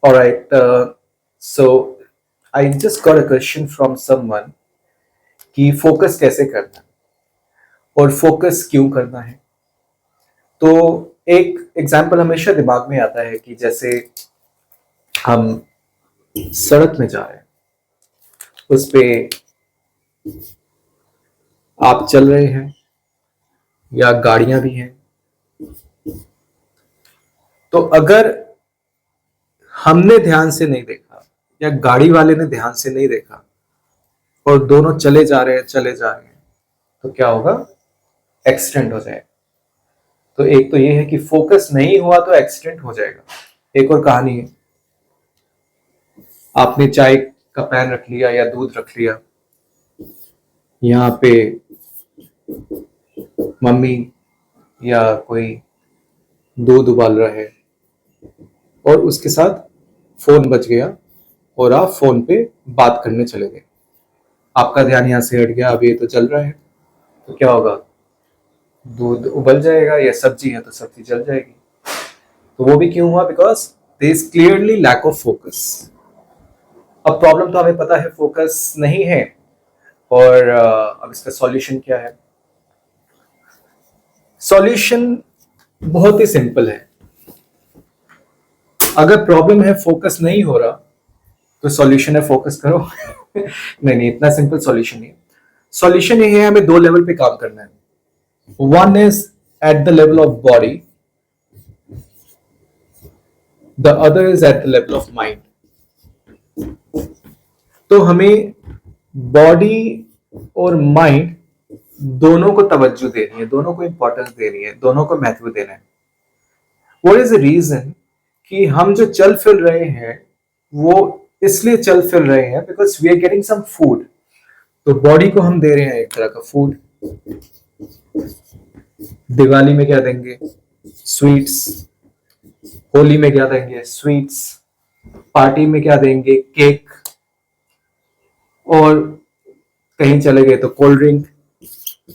All right. So I just got a question from someone कि focus कैसे करना है और फोकस क्यों करना है। तो एक एग्जाम्पल हमेशा दिमाग में आता है कि जैसे हम सड़क में जा रहे हैं, उस पे आप चल रहे हैं या गाड़ियां भी हैं। तो अगर हमने ध्यान से नहीं देखा या गाड़ी वाले ने ध्यान से नहीं देखा और दोनों चले जा रहे हैं तो क्या होगा? एक्सीडेंट हो जाएगा। तो एक तो ये है कि फोकस नहीं हुआ तो एक्सीडेंट हो जाएगा। एक और कहानी है, आपने चाय का पैन रख लिया या दूध रख लिया, यहाँ पे मम्मी या कोई दूध उबाल रहा है और उसके साथ फोन बज गया और आप फोन पे बात करने चले गए। आपका ध्यान यहाँ से हट गया, अब ये तो चल रहा है, तो क्या होगा? दूध उबल जाएगा, या सब्जी है तो सब्जी जल जाएगी। तो वो भी क्यों हुआ? Because there is clearly lack of focus. अब प्रॉब्लम तो हमें पता है फोकस नहीं है, और अब इसका सॉल्यूशन क्या है? सॉल्यूशन बहुत ही सिंपल है। अगर प्रॉब्लम है फोकस नहीं हो रहा तो सॉल्यूशन है फोकस करो। नहीं नहीं, इतना सिंपल सॉल्यूशन नहीं है। सॉल्यूशन ये है, हमें दो लेवल पे काम करना है। One is at the level of body, the other is at the level of mind. तो हमें बॉडी और माइंड दोनों को तवज्जो देनी है, दोनों को इंपॉर्टेंस देनी है, दोनों को महत्व देना है। व्हाट इज द रीजन कि हम जो चल फिर रहे हैं वो इसलिए चल फिर रहे हैं because we are getting some food. तो बॉडी को हम दे रहे हैं एक तरह का फूड। दिवाली में क्या देंगे? स्वीट्स। होली में क्या देंगे? स्वीट्स। पार्टी में क्या देंगे? केक। और कहीं चले गए तो कोल्ड ड्रिंक।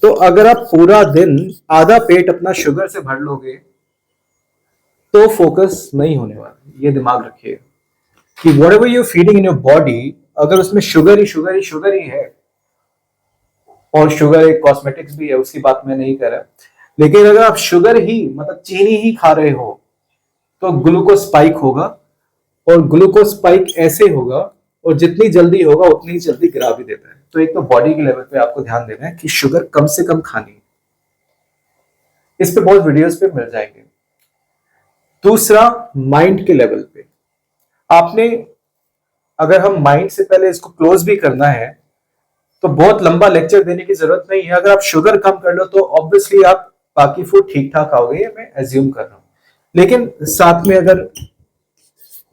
तो अगर आप पूरा दिन आधा पेट अपना शुगर से भर लोगे तो फोकस नहीं होने वाला। ये दिमाग रखिएगा कि what ever you feeding in your body, अगर उसमें शुगर ही है, और शुगर एक कॉस्मेटिक्स भी है, उसकी बात मैं नहीं कर रहा, लेकिन अगर आप शुगर ही मतलब चीनी ही खा रहे हो तो ग्लूकोज स्पाइक होगा, और ग्लूकोज स्पाइक ऐसे होगा, और जितनी जल्दी होगा उतनी ही जल्दी गिरा भी देता है। तो एक तो बॉडी के लेवल पे आपको ध्यान देना है कि शुगर कम से कम खानी है। इस पे बहुत वीडियोस पे मिल जाएंगे। दूसरा, माइंड के लेवल पे आपने, अगर हम माइंड से पहले इसको क्लोज भी करना है तो बहुत लंबा लेक्चर देने की जरूरत नहीं है। अगर आप शुगर कम कर लो तो ऑब्वियसली आप बाकी फूड ठीक ठाक खाओगे, मैं एज्यूम कर रहा हूं। लेकिन साथ में अगर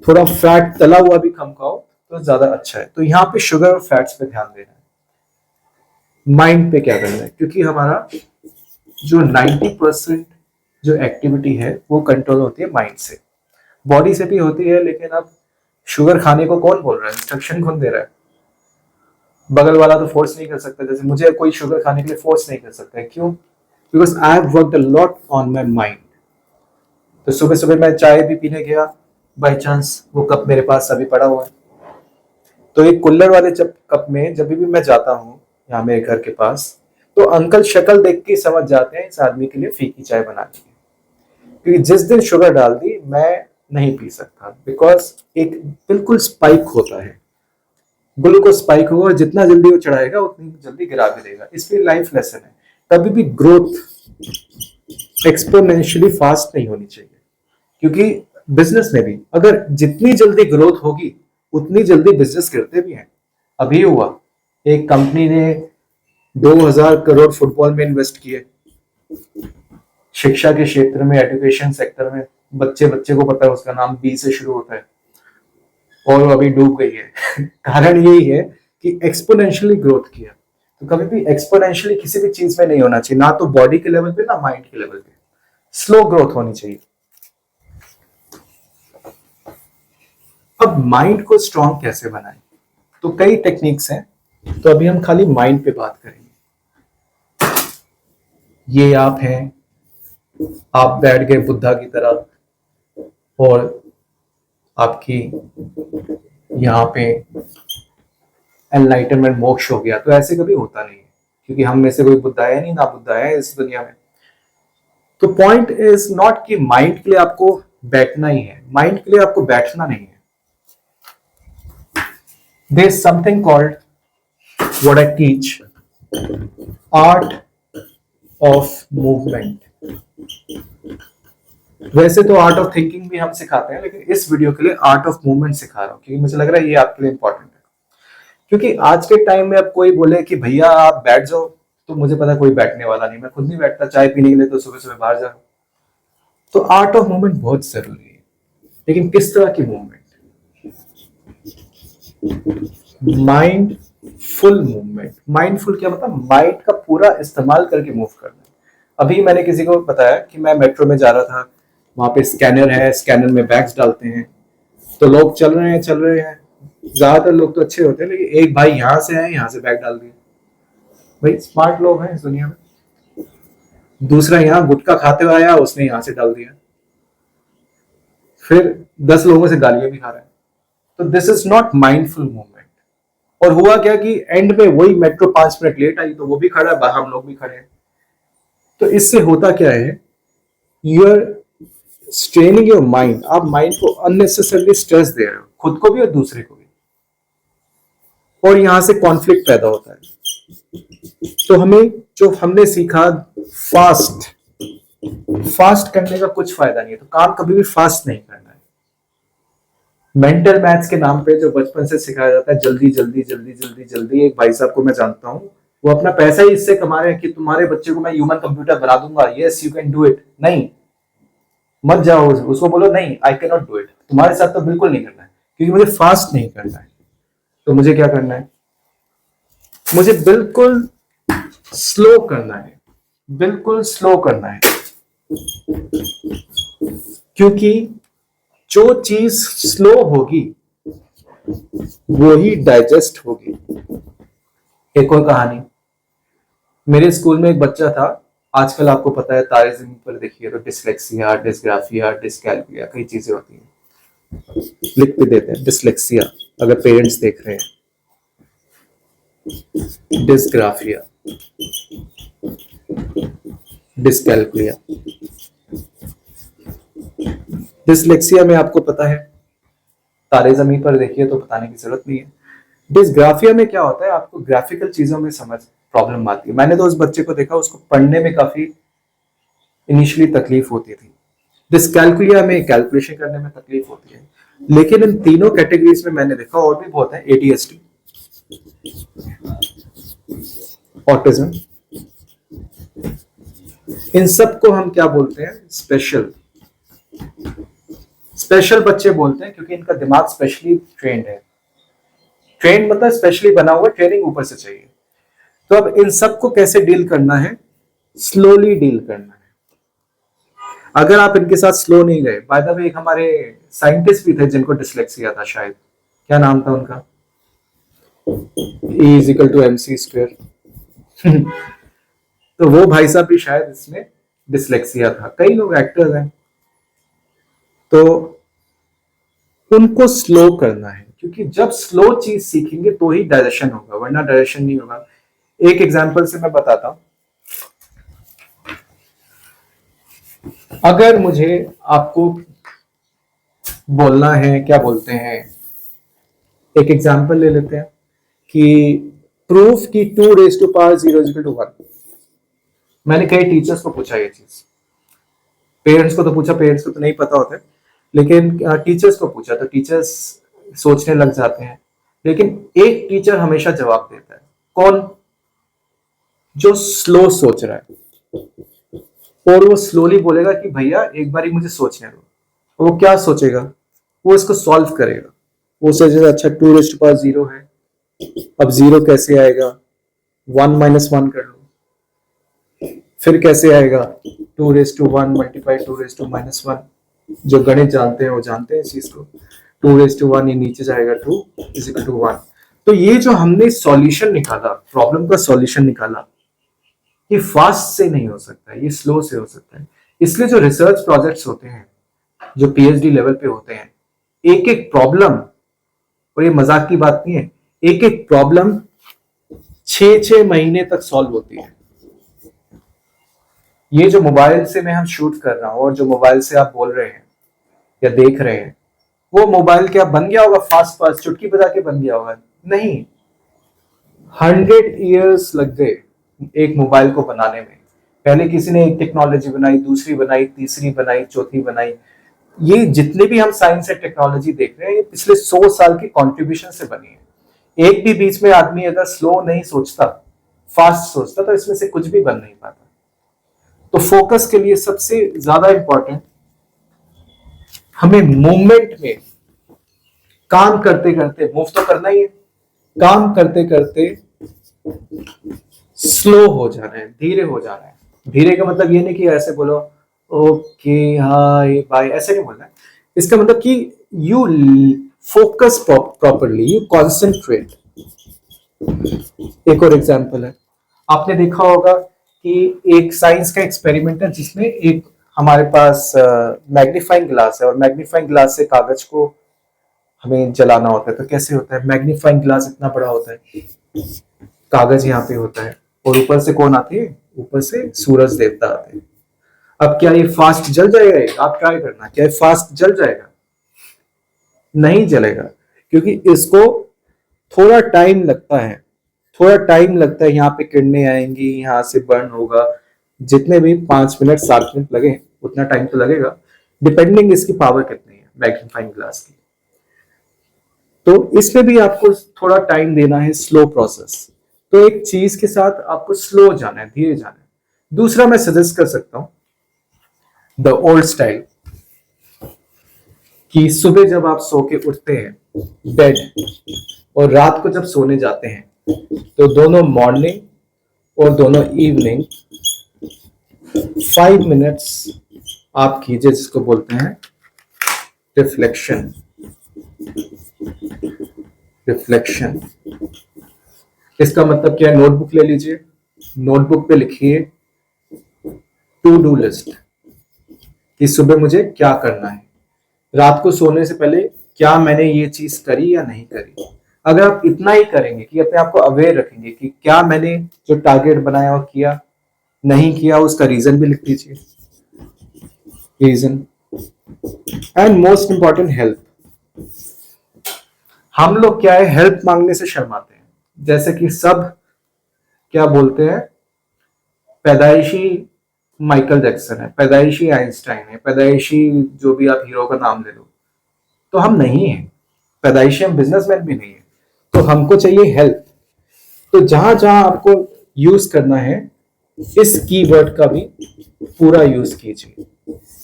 थोड़ा फैट तला हुआ भी कम खाओ तो ज्यादा अच्छा है। तो यहाँ पे शुगर और फैट्स पे ध्यान देना है। माइंड पे क्या करना है? क्योंकि हमारा जो 90% जो एक्टिविटी है वो कंट्रोल होती है माइंड से। बॉडी से भी होती है, लेकिन अब शुगर खाने को कौन बोल रहा है? इंस्ट्रक्शन कौन दे रहा है? बगल वाला तो फोर्स नहीं कर सकता। जैसे मुझे कोई शुगर खाने के लिए फोर्स नहीं कर सकता है। क्यों? Because I have worked a lot on my mind. तो सुबह सुबह मैं चाय भी पीने गया, बाई चांस वो कप मेरे पास अभी पड़ा हुआ है। तो एक कुल्लर वाले कप में जब भी मैं जाता हूँ यहाँ मेरे घर के पास, तो अंकल शक्ल देख के समझ जाते हैं इस आदमी के लिए फीकी चाय बनानी है। क्योंकि जिस दिन शुगर डाल दी मैं नहीं पी सकता, बिकॉज एक बिल्कुल स्पाइक होता है, ग्लूकोज स्पाइक होगा, और जितना जल्दी वो चढ़ाएगा उतनी जल्दी गिरा भी देगा। इसलिए लाइफ लेसन है, कभी भी ग्रोथ एक्सपोनेंशियली फास्ट नहीं होनी चाहिए। क्योंकि बिजनेस में भी अगर जितनी जल्दी ग्रोथ होगी उतनी जल्दी बिजनेस गिरते भी हैं। अभी हुआ, एक कंपनी ने 2000 करोड़ फुटबॉल में इन्वेस्ट किए, शिक्षा के क्षेत्र में, एजुकेशन सेक्टर में। बच्चे बच्चे को पता है उसका नाम बी से शुरू होता है, और वो अभी डूब गई है। कारण यही है कि एक्सपोनेंशियली ग्रोथ किया। तो कभी भी एक्सपोनेंशियली किसी भी चीज में नहीं होना चाहिए, ना तो बॉडी के लेवल पे ना माइंड के लेवल पे। स्लो ग्रोथ होनी चाहिए। अब माइंड को स्ट्रांग कैसे बनाएं? तो कई टेक्निक्स हैं, तो अभी हम खाली माइंड पे बात करेंगे। ये आप हैं, आप बैठ गए बुद्धा की तरह और आपकी यहाँ पे एनलाइटनमेंट मोक्ष हो गया, तो ऐसे कभी होता नहीं है, क्योंकि हम में से कोई बुद्ध आया नहीं, ना बुद्ध आया है इस दुनिया में। तो पॉइंट इज नॉट कि माइंड के लिए आपको बैठना ही है, माइंड के लिए आपको बैठना नहीं है। There is something called what I teach, art of movement. वैसे तो आर्ट ऑफ थिंकिंग भी हम सिखाते हैं, लेकिन इस वीडियो के लिए आर्ट ऑफ मूवमेंट सिखा रहा हूं, क्योंकि मुझे लग रहा है ये आपके लिए इंपॉर्टेंट है। क्योंकि आज के टाइम में अब कोई बोले कि भैया आप बैठ जाओ, तो मुझे पता कोई बैठने वाला नहीं, मैं खुद नहीं बैठता चाय पीने के लिए, तो सुबह सुबह बाहर जाओ। तो आर्ट ऑफ मूवमेंट बहुत जरूरी है, लेकिन किस तरह की मूवमेंट? Mindful movement. माइंडफुल क्या मतलब? माइंड का पूरा इस्तेमाल करके मूव करना। अभी मैंने किसी को बताया कि मैं मेट्रो में जा रहा था, वहां पे स्कैनर है, स्कैनर में बैग्स डालते हैं, तो लोग चल रहे हैं, ज्यादातर लोग तो अच्छे होते हैं, लेकिन एक भाई यहाँ से आए, यहाँ से बैग डाल दिए। भाई स्मार्ट लोग हैं इस दुनिया में। दूसरा यहाँ गुटखा खाते हुए आया, उसने यहाँ से डाल दिया, फिर 10 लोगों से गालियां भी खा रहा है। तो this is not mindful movement. और हुआ क्या कि एंड में वही मेट्रो 5 मिनट लेट आई, तो वो भी खड़ा है, बाहर हम लोग भी खड़े हैं। तो इससे होता क्या है? You are straining your mind. आप माइंड को अननेसेसरली स्ट्रेस दे रहे हो, खुद को भी और दूसरे को भी, और यहां से कॉन्फ्लिक्ट पैदा होता है। तो हमें जो हमने सीखा, फास्ट करने का कुछ फायदा नहीं है, तो काम कभी भी फास्ट नहीं करना है। मेंटल मैथ्स के नाम पे जो बचपन से सिखाया जाता है, जल्दी जल्दी जल्दी जल्दी जल्दी। एक भाई साहब को मैं जानता हूँ, वो अपना पैसा ही इससे कमा रहे हैं कि तुम्हारे बच्चे को मैं ह्यूमन कंप्यूटर बना दूंगा, yes you can do it. नहीं, मत जाओ, उसको बोलो नहीं, I can not do it, तुम्हारे साथ तो बिल्कुल नहीं करना है, क्योंकि मुझे फास्ट नहीं करना है। तो मुझे क्या करना है? मुझे बिल्कुल स्लो करना है, बिल्कुल स्लो करना है, क्योंकि जो चीज स्लो होगी वो ही डाइजेस्ट होगी। एक और कहानी, मेरे स्कूल में एक बच्चा था, आजकल आपको पता है तारे जमीन पर देखिए तो डिसलेक्सिया, डिसग्राफिया, डिसकैल्कुलिया, कई चीजें होती हैं, लिख भी देते हैं डिसलेक्सिया, अगर पेरेंट्स देख रहे हैं। डिसग्राफिया, डिसकैल्कुलिया। डिसलेक्सिया में आपको पता है, तारे जमीन पर देखिए तो बताने की जरूरत नहीं है। डिसग्राफिया में क्या होता है? आपको ग्राफिकल चीजों में समझ प्रॉब्लम आती है। मैंने तो उस बच्चे को देखा, उसको पढ़ने में काफी इनिशियली तकलीफ होती थी। डिसकैल्कुलिया में कैलकुलेशन करने में तकलीफ होती है। लेकिन इन तीनों कैटेगरीज में मैंने देखा और भी बहुत है, एडीएचडी, ऑटिज्म, इन सब को हम क्या बोलते हैं? स्पेशल। स्पेशल बच्चे बोलते हैं क्योंकि इनका दिमाग स्पेशली ट्रेंड है। ट्रेंड मतलब स्पेशली बना हुआ, ट्रेनिंग ऊपर से चाहिए। तो अब इन सब को कैसे डील करना है? स्लोली डील करना है। अगर आप इनके साथ स्लो नहीं गए, बाय द वे एक हमारे साइंटिस्ट भी थे जिनको डिसलेक्सिया था शायद, क्या नाम था उनका? E is equal to MC square. तो वो भाई साहब भी शायद इसमें डिसलेक्सिया था। कई लोग एक्टर्स हैं, तो उनको स्लो करना है, क्योंकि जब स्लो चीज सीखेंगे तो ही डायरेक्शन होगा, वरना डायरेक्शन नहीं होगा। एक एग्जांपल से मैं बताता हूं। अगर मुझे आपको बोलना है, क्या बोलते हैं, एक एग्जांपल ले लेते हैं कि प्रूफ की 2 raised to power 0 is equal to 1। मैंने कई टीचर्स को पूछा ये चीज, पेरेंट्स को तो पूछा, पेरेंट्स को तो नहीं पता होता है, लेकिन टीचर्स को पूछा, तो टीचर्स सोचने लग जाते हैं। लेकिन एक टीचर हमेशा जवाब देता है। कौन? जो स्लो सोच रहा है, और वो स्लोली बोलेगा कि भैया एक बार ही मुझे सोचने दो। वो क्या सोचेगा? वो इसको सॉल्व करेगा। वो सोचेगा अच्छा 2 raised to power 0 है, अब 0 कैसे आएगा? 1 - 1 कर लो। फिर कैसे आएगा? 2 raised to 1 multiply 2 raised to -1। जो गणित जानते हैं वो जानते हैं इस चीज को। 2 raised to 1 ये नीचे जाएगा, 2 is equal to 1। तो ये जो हमने सॉल्यूशन निकाला, प्रॉब्लम का सॉल्यूशन निकाला, ये फास्ट से नहीं हो सकता है, ये स्लो से हो सकता है। इसलिए जो रिसर्च प्रोजेक्ट्स होते हैं, जो PhD लेवल पे होते हैं, एक एक प्रॉब्लम, और ये मजाक की बात नहीं है, एक एक प्रॉब्लम 6-6 महीने तक सॉल्व होती है। ये जो मोबाइल से मैं हम शूट कर रहा हूं और जो मोबाइल से आप बोल रहे हैं या देख रहे हैं, वो मोबाइल क्या बन गया होगा फास्ट फास्ट चुटकी बजा के बन गया होगा? नहीं, 100 ईयर्स लग गए एक मोबाइल को बनाने में। पहले किसी ने एक टेक्नोलॉजी बनाई, दूसरी बनाई, तीसरी बनाई, चौथी बनाई। ये जितने भी हम साइंस एंड टेक्नोलॉजी देख रहे हैं, ये पिछले 100 साल की कॉन्ट्रीब्यूशन से बनी है। एक भी बीच में आदमी अगर स्लो नहीं सोचता, फास्ट सोचता, तो इसमें से कुछ भी बन नहीं पाता। तो फोकस के लिए सबसे ज्यादा इंपॉर्टेंट, हमें मूवमेंट में काम करते करते, मूव तो करना ही है, काम करते करते स्लो हो जाना है, धीरे हो जाना है। धीरे का मतलब ये नहीं कि ऐसे बोलो ओके हाय बाय, ऐसे नहीं बोलना है। इसका मतलब कि you focus properly, you concentrate. एक और एग्जांपल है, आपने देखा होगा कि एक साइंस का एक्सपेरिमेंट है जिसमें एक हमारे पास मैग्नीफाइंग ग्लास है, और मैग्नीफाइंग ग्लास से कागज को हमें जलाना होता है। तो कैसे होता है? मैग्नीफाइंग ग्लास इतना बड़ा होता है, कागज यहाँ पे होता है, और ऊपर से कौन आते हैं? ऊपर से सूरज देवता आते हैं। अब क्या ये फास्ट जल जाएगा? आप ट्राई करना, क्या ये फास्ट जल जाएगा? नहीं जलेगा, क्योंकि इसको थोड़ा टाइम लगता है, थोड़ा टाइम लगता है। यहाँ पे किरणें आएंगी, यहाँ से बर्न होगा, जितने भी 5 मिनट 7 मिनट लगे उतना टाइम तो लगेगा, डिपेंडिंग इसकी पावर कितनी है मैग्नीफाइंग ग्लास की। तो इसमें भी आपको थोड़ा टाइम देना है, स्लो प्रोसेस। तो एक चीज के साथ आपको स्लो जाना है, धीरे जाना है। दूसरा मैं सजेस्ट कर सकता हूं द ओल्ड स्टाइल, कि सुबह जब आप सो के उठते हैं बेड, और रात को जब सोने जाते हैं, तो दोनों मॉर्निंग और दोनों इवनिंग 5 मिनट्स आप कीजिए, जिसको बोलते हैं रिफ्लेक्शन। रिफ्लेक्शन इसका मतलब क्या है? नोटबुक ले लीजिए, नोटबुक पे लिखिए टू डू लिस्ट, कि सुबह मुझे क्या करना है, रात को सोने से पहले क्या मैंने ये चीज करी या नहीं करी। अगर आप इतना ही करेंगे कि अपने आप को अवेयर रखेंगे कि क्या मैंने जो टारगेट बनाया और किया, नहीं किया, उसका रीजन भी लिख दीजिए, reason. And most important, help. हम लोग क्या है, हेल्प मांगने से शर्माते हैं। जैसे कि सब क्या बोलते हैं, पैदाइशी माइकल जैक्सन है, पैदाइशी आइंस्टाइन है, पैदाइशी जो भी आप हीरो का नाम ले लो। तो हम नहीं है पैदाइशी, हम बिजनेसमैन भी नहीं है। तो हमको चाहिए हेल्प। तो जहां जहां आपको यूज करना है, इस कीवर्ड का भी पूरा यूज कीजिए।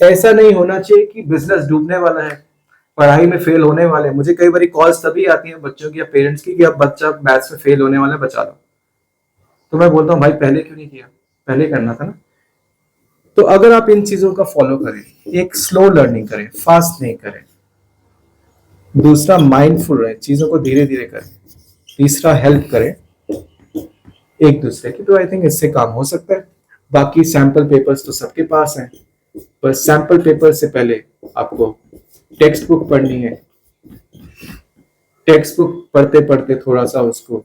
ऐसा नहीं होना चाहिए कि बिजनेस डूबने वाला है, पढ़ाई में फेल होने वाले। मुझे कई बार कॉल्स तभी आती हैं बच्चों की या पेरेंट्स की कि अब बच्चा मैथ्स में फेल होने वाला है, बचा लो। तो मैं बोलता हूँ भाई पहले क्यों नहीं किया? पहले करना था ना। तो अगर आप इन चीजों का फॉलो करें, एक स्लो लर्निंग करें, फास्ट नहीं करें। दूसरा माइंडफुल रहे, चीजों को धीरे धीरे करें। तीसरा हेल्प करें एक दूसरे की। तो आई थिंक इससे काम हो सकता है। बाकी सैंपल पेपर्स तो सबके पास हैं, पर सैंपल पेपर से पहले आपको टेक्स्ट बुक पढ़नी है। टेक्स्ट बुक पढ़ते पढ़ते थोड़ा सा उसको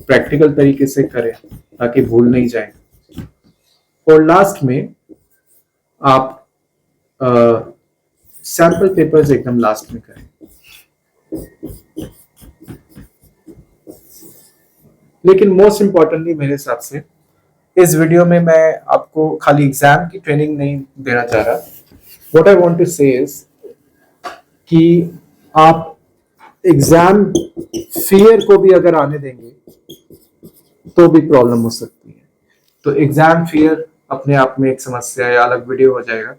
प्रैक्टिकल तरीके से करें ताकि भूल नहीं जाए। और लास्ट में आप सैंपल पेपर्स एकदम लास्ट में करें। लेकिन मोस्ट इंपॉर्टेंटली मेरे हिसाब से इस वीडियो में मैं आपको खाली एग्जाम की ट्रेनिंग नहीं देना चाह रहा। व्हाट आई वांट टू से इज कि आप एग्जाम फियर को भी अगर आने देंगे तो भी प्रॉब्लम हो सकती है। तो एग्जाम फियर अपने आप में एक समस्या या अलग वीडियो हो जाएगा।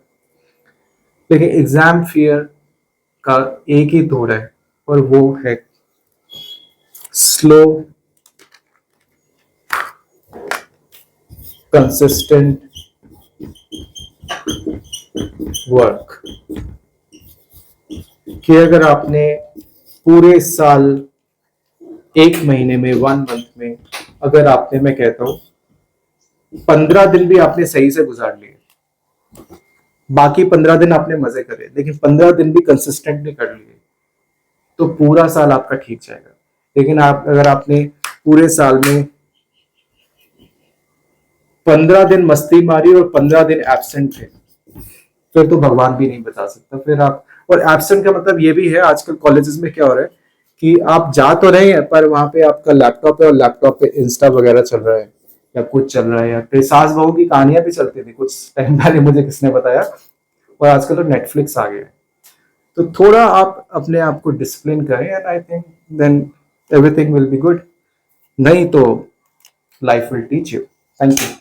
लेकिन एग्जाम फियर का एक ही तोड़ है, और वो है स्लो कंसिस्टेंट वर्क। कि अगर आपने पूरे साल, एक महीने में, 1 मंथ में, अगर आपने, मैं कहता हूं 15 दिन भी आपने सही से गुजार लिए, बाकी 15 दिन आपने मजे करे, लेकिन 15 दिन भी कंसिस्टेंटली कर लिए, तो पूरा साल आपका ठीक जाएगा। लेकिन आप अगर आपने पूरे साल में 15 दिन मस्ती मारी और 15 दिन एब्सेंट थे, फिर तो भगवान भी नहीं बचा सकता। फिर आप, और एब्सेंट का मतलब ये भी है, आजकल कॉलेजेस में क्या हो रहा है कि आप जा तो रहे हैं पर वहां पे आपका लैपटॉप है और लैपटॉप पे इंस्टा वगैरह चल रहा है या कुछ चल रहा है, या फिर सास बहू की कहानियां भी चलती थी कुछ टाइम पहले, मुझे किसने बताया। और आजकल तो नेटफ्लिक्स आ गया है। तो थोड़ा आप अपने आप को डिसिप्लिन करें and I think then everything will be good. नहीं तो life will teach you. Thank you.